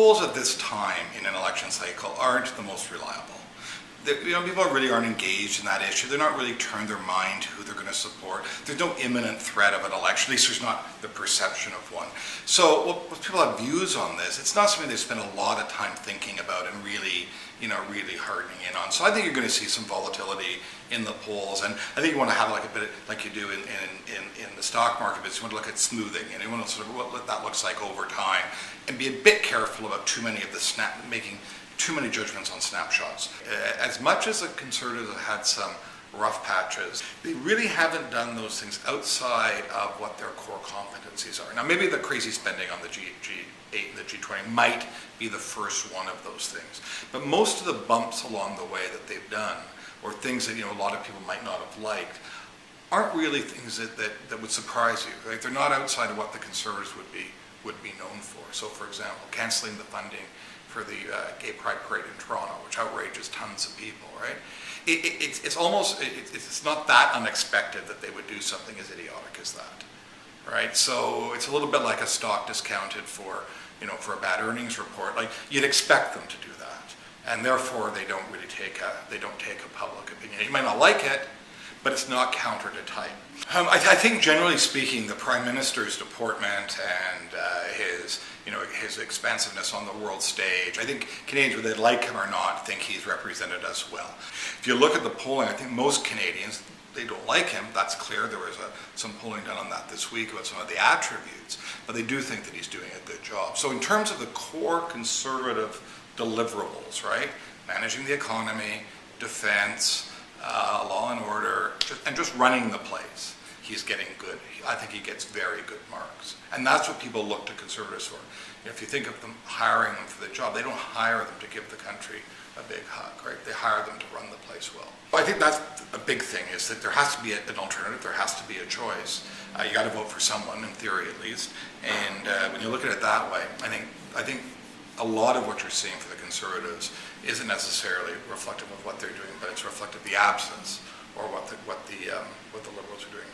polls at this time in an election cycle aren't the most reliable. People really aren't engaged in that issue. They're not really turned their mind to who they're going to support. There's no imminent threat of an election. At least there's not the perception of one. So when people have views on this, it's not something they spend a lot of time thinking about and really hardening in on. So I think you're going to see some volatility in the polls, and I think you want to have like a bit like you do in the stock market, but you want to look at smoothing, and you want to sort of what that looks like over time, and be a bit careful about too many of the making too many judgments on snapshots. As much as the Conservatives have had some rough patches, they really haven't done those things outside of what their core competencies are. Now maybe the crazy spending on the G8 and the G20 might be the first one of those things, but most of the bumps along the way that they've done, or things that a lot of people might not have liked, aren't really things that would surprise you. Right? They're not outside of what the Conservatives would be known for. So for example, cancelling the funding for the Gay Pride Parade in Toronto, which outrages tons of people, right? It's not that unexpected that they would do something as idiotic as that, right? So it's a little bit like a stock discounted for a bad earnings report. Like, you'd expect them to do that, and therefore they don't take a public opinion. You might not like it, but it's not counter to type. I think generally speaking, the Prime Minister's deportment and his expansiveness on the world stage, I think Canadians, whether they like him or not, think he's represented us well. If you look at the polling, I think most Canadians, they don't like him. That's clear. There was some polling done on that this week about some of the attributes, but they do think that he's doing a good job. So in terms of the core Conservative deliverables, right, managing the economy, defense, law and order, and just running the place, he's getting good. I think he gets very good marks. And that's what people look to Conservatives for. If you think of them hiring them for the job, they don't hire them to give the country a big hug, right? They hire them to run the place well. I think that's a big thing, is that there has to be an alternative, there has to be a choice. You got to vote for someone, in theory at least. And when you look at it that way, I think a lot of what you're seeing for the Conservatives isn't necessarily reflective of what they're doing, but it's reflective of the absence or what the Liberals are doing.